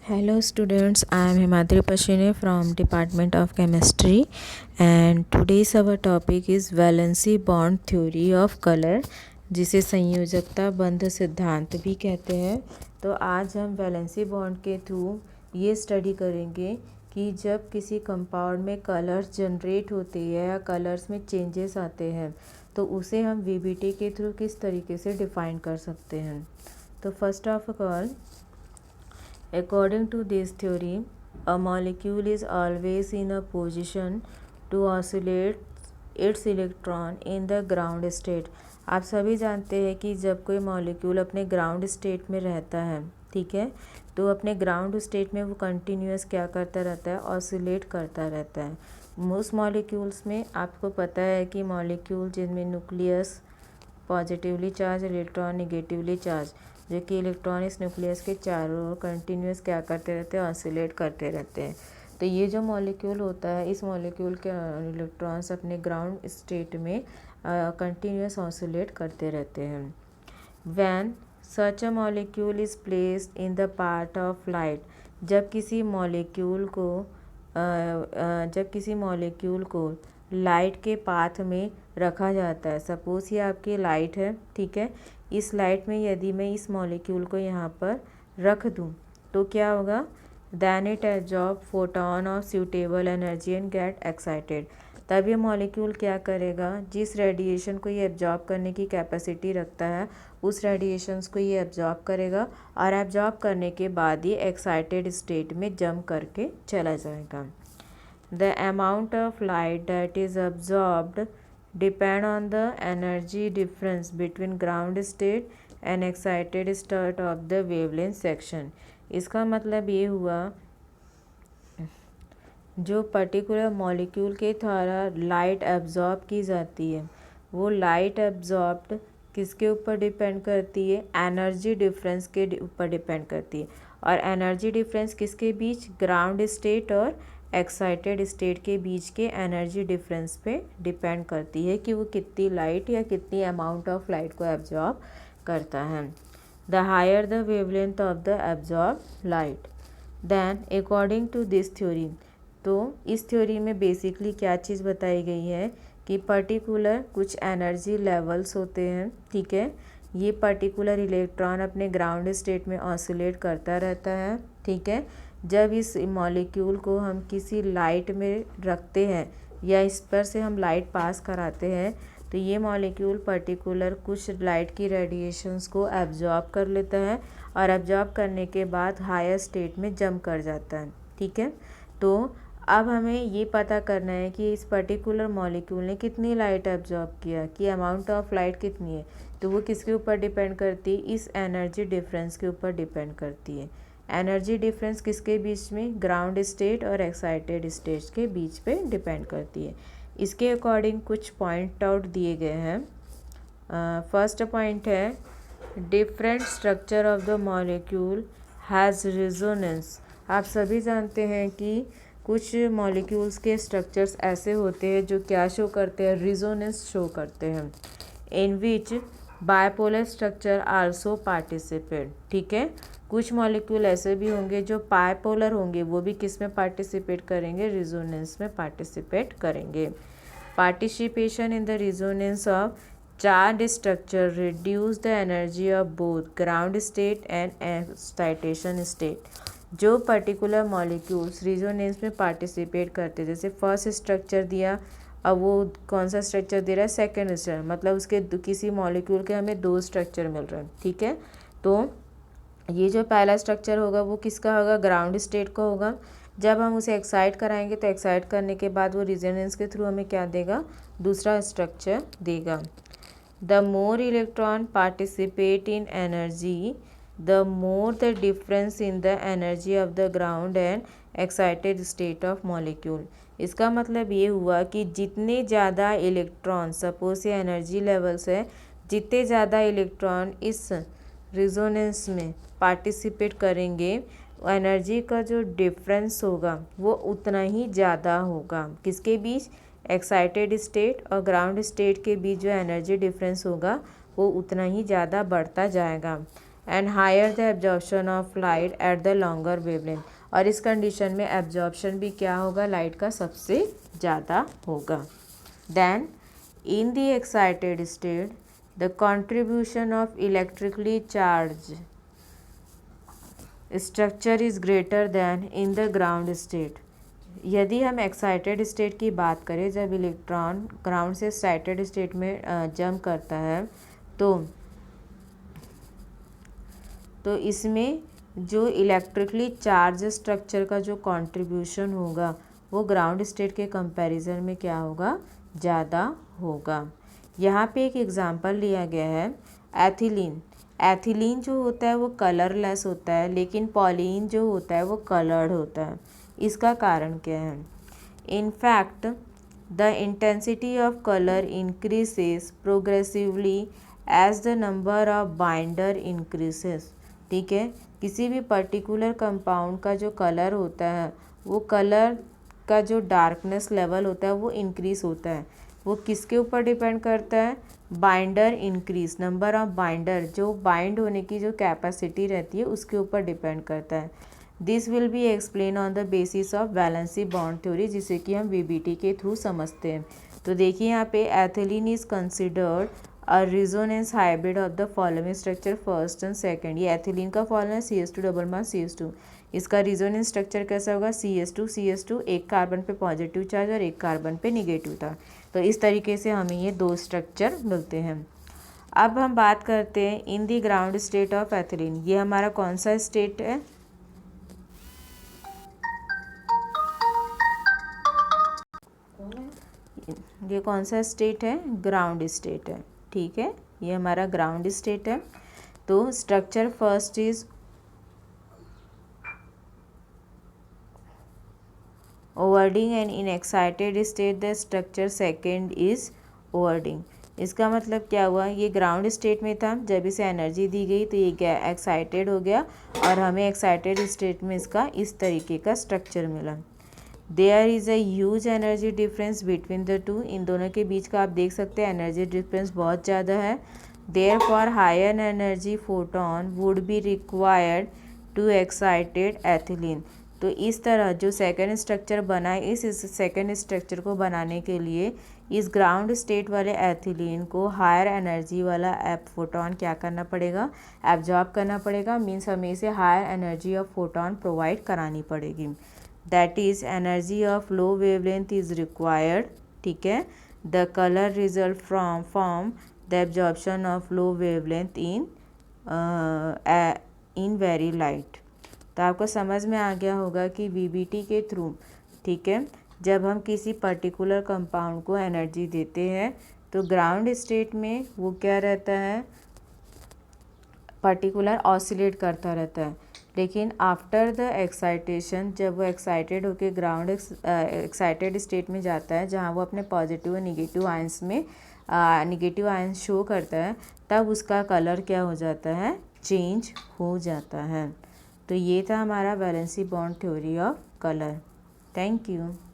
Hello students, I am Himadri Pashine from Department of Chemistry and today's our topic is valency bond theory of color जिसे संयोजकता बंध सिद्धांत भी कहते हैं। तो आज हम वैलेंसी बॉन्ड के थ्रू ये स्टडी करेंगे कि जब किसी कंपाउंड में कलर्स जनरेट होते हैं या कलर्स में चेंजेस आते हैं तो उसे हम वीबीटी के थ्रू किस तरीके से डिफ़ाइन कर सकते हैं। तो first of all, according to this theory, a molecule is always in a position to oscillate its electron in the ground state। आप सभी जानते हैं कि जब कोई मॉलिक्यूल अपने ग्राउंड स्टेट में रहता है, ठीक है, तो अपने ग्राउंड स्टेट में वो कंटिन्यूस क्या करता रहता है, ऑसिलेट करता रहता है। मोस्ट मॉलिक्यूल्स में आपको पता है कि मॉलिक्यूल जिनमें nucleus positively charge, electron negatively charge, जो कि इलेक्ट्रॉन इस न्यूक्लियस के चारों ओर कंटिन्यूस क्या करते रहते हैं, ऑसिलेट करते रहते हैं। तो ये जो मॉलिक्यूल होता है, इस मॉलिक्यूल के इलेक्ट्रॉन्स अपने ग्राउंड स्टेट में कंटिन्यूस ऑसिलेट करते रहते हैं। When such a molecule is placed in the path of light, जब किसी मॉलिक्यूल को लाइट के पाथ में रखा जाता है। सपोज़ ये आपकी लाइट है, ठीक है, इस लाइट में यदि मैं इस मॉलिक्यूल को यहाँ पर रख दूँ तो क्या होगा, then it absorb photon of suitable energy and get excited. तब ये मॉलिक्यूल क्या करेगा, जिस रेडिएशन को ये एब्जॉर्ब करने की कैपेसिटी रखता है उस रेडिएशंस को ये एब्जॉर्ब करेगा और एब्जॉर्ब करने के बाद ये एक्साइटेड स्टेट में जंप करके चला जाएगा। The amount of light that is absorbed depend on the energy difference between ground state and excited state of the wavelength section। इसका मतलब ये हुआ, जो पर्टिकुलर मॉलिक्यूल के द्वारा लाइट एब्जॉर्ब की जाती है वो लाइट एब्जॉर्ब्ड किसके ऊपर डिपेंड करती है, एनर्जी डिफरेंस के ऊपर डिपेंड करती है। और एनर्जी डिफरेंस किसके बीच, ग्राउंड स्टेट और एक्साइटेड स्टेट के बीच के एनर्जी डिफरेंस पे डिपेंड करती है कि वो कितनी लाइट या कितनी अमाउंट ऑफ लाइट को एब्जॉर्ब करता है। The higher the wavelength of the absorb light, then according to this theory, तो इस थ्योरी में बेसिकली क्या चीज़ बताई गई है कि पर्टिकुलर कुछ एनर्जी लेवल्स होते हैं, ठीक है, ये पर्टिकुलर इलेक्ट्रॉन अपने ग्राउंड स्टेट में ऑसिलेट करता रहता है, ठीक है। जब इस मॉलिक्यूल को हम किसी लाइट में रखते हैं या इस पर से हम लाइट पास कराते हैं तो ये मॉलिक्यूल पर्टिकुलर कुछ लाइट की रेडिएशंस को एब्जॉर्ब कर लेता है और एब्जॉर्ब करने के बाद हायर स्टेट में जंप कर जाता है, ठीक है। तो अब हमें ये पता करना है कि इस पर्टिकुलर मॉलिक्यूल ने कितनी लाइट एब्जॉर्ब किया, कि अमाउंट ऑफ लाइट कितनी है, तो वो किसके ऊपर डिपेंड करती है, इस एनर्जी डिफरेंस के ऊपर डिपेंड करती है। एनर्जी डिफरेंस किसके बीच में, ग्राउंड स्टेट और एक्साइटेड स्टेट के बीच पे डिपेंड करती है। इसके अकॉर्डिंग कुछ पॉइंट आउट दिए गए हैं। फर्स्ट पॉइंट है, different structure of the molecule has resonance. आप सभी जानते हैं कि कुछ मॉलिक्यूल्स के स्ट्रक्चर्स ऐसे होते हैं जो क्या शो करते हैं, रिजोनेंस शो करते हैं। इन विच बायपोलर स्ट्रक्चर आल्सो पार्टिसिपेट, ठीक है। कुछ मॉलिक्यूल ऐसे भी होंगे जो बायपोलर होंगे, वो भी किस में पार्टिसिपेट करेंगे, रिजोनेंस में पार्टिसिपेट करेंगे। Participation in the resonance of charge structure reduce the energy of both ground state and excitation state. जो पर्टिकुलर मॉलिक्यूल्स रिजोनेंस में पार्टिसिपेट करते, जैसे फर्स्ट स्ट्रक्चर दिया, अब वो कौन सा स्ट्रक्चर दे रहा है, सेकेंड स्ट्रक्चर, मतलब उसके किसी मॉलिक्यूल के हमें दो स्ट्रक्चर मिल रहे हैं, ठीक है। तो ये जो पहला स्ट्रक्चर होगा वो किसका होगा, ग्राउंड स्टेट का होगा। जब हम उसे एक्साइट कराएंगे तो एक्साइट करने के बाद वो रिजोनेंस के थ्रू हमें क्या देगा, दूसरा स्ट्रक्चर देगा। The more electron participate in energy, the more the difference in the energy of the ground and excited state of molecule. इसका मतलब ये हुआ कि जितने ज़्यादा इलेक्ट्रॉन, सपोज ये एनर्जी लेवल्स है, जितने ज़्यादा इलेक्ट्रॉन इस रिजोनेंस में पार्टिसिपेट करेंगे, एनर्जी का जो डिफरेंस होगा वो उतना ही ज़्यादा होगा। किसके बीच, एक्साइटेड स्टेट और ग्राउंड स्टेट के बीच जो एनर्जी डिफरेंस होगा वो उतना ही ज़्यादा बढ़ता जाएगा। And higher the absorption of light at the longer wavelength, और इस कंडीशन में एब्जॉर्प्शन भी क्या होगा, लाइट का सबसे ज़्यादा होगा। Then in the excited state the contribution of electrically charge structure is greater than in the ground state. यदि हम एक्साइटेड स्टेट की बात करें, जब इलेक्ट्रॉन ग्राउंड से एक्साइटेड स्टेट में जंप करता है तो इसमें जो इलेक्ट्रिकली चार्ज स्ट्रक्चर का जो कंट्रीब्यूशन होगा वो ग्राउंड स्टेट के कंपैरिजन में क्या होगा, ज़्यादा होगा। यहाँ पे एक एग्जांपल लिया गया है एथिलीन। एथिलीन जो होता है वो कलरलेस होता है, लेकिन पॉलीन जो होता है वो कलर्ड होता है। इसका कारण क्या है? In fact the intensity of colour increases progressively as the number of binder increases. ठीक है, किसी भी पर्टिकुलर कंपाउंड का जो कलर होता है वो कलर का जो डार्कनेस लेवल होता है वो इंक्रीज होता है। वो किसके ऊपर डिपेंड करता है? Binder increase, number of binder, जो बाइंड होने की जो कैपेसिटी रहती है उसके ऊपर डिपेंड करता है। This will be explain on the basis of valency bond theory, जिसे कि हम वीबीटी के थ्रू समझते हैं। तो देखिए यहाँ पे ethylene is considered a resonance hybrid of the following structure first and second. ये एथिलीन का फॉर्मूला है CH2 डबल मास CH2। इसका रेजोनेंस स्ट्रक्चर कैसा होगा? CH2 एक कार्बन पे पॉजिटिव चार्ज और एक कार्बन पे निगेटिव था। तो इस तरीके से हमें ये दो स्ट्रक्चर मिलते हैं। अब हम बात करते हैं in the ground state of ethylene. ये हमारा कौन सा स्टेट है? ये कौन सा स्टेट है? ग्राउंड स्टेट है। ठीक है, ये हमारा ग्राउंड स्टेट है। तो structure first is overriding and in excited state the structure second is overriding. इसका मतलब क्या हुआ? ये ग्राउंड स्टेट में था, जब इसे एनर्जी दी गई तो ये एक्साइटेड हो गया और हमें एक्साइटेड स्टेट में इसका इस तरीके का स्ट्रक्चर मिला। There is a huge energy difference between the two. इन दोनों के बीच का आप देख सकते हैं एनर्जी डिफरेंस बहुत ज़्यादा है। Therefore higher energy photon would be required to excited ethylene. तो इस तरह जो सेकेंड स्ट्रक्चर बना है, इस सेकेंड स्ट्रक्चर को बनाने के लिए इस ग्राउंड स्टेट वाले एथिलीन को हायर एनर्जी वाला फोटोन क्या करना पड़ेगा? एब्जॉर्ब करना पड़ेगा। मीन्स हमें इसे higher energy of photon provide करानी पड़ेगी। That is energy of low wavelength is required. ठीक है, the colour result from form the absorption of low wavelength in very light. तो आपको समझ में आ गया होगा कि वीबीटी के थ्रू, ठीक है, जब हम किसी पर्टिकुलर कंपाउंड को एनर्जी देते हैं तो ग्राउंड स्टेट में वो क्या रहता है? पर्टिकुलर ऑसिलेट करता रहता है। लेकिन आफ्टर द एक्साइटेशन, जब वो एक्साइटेड होकर ग्राउंड एक्साइटेड स्टेट में जाता है जहाँ वो अपने पॉजिटिव और निगेटिव आयंस में निगेटिव आयंस शो करता है, तब उसका कलर क्या हो जाता है? चेंज हो जाता है। तो ये था हमारा valency bond theory of colour. Thank you.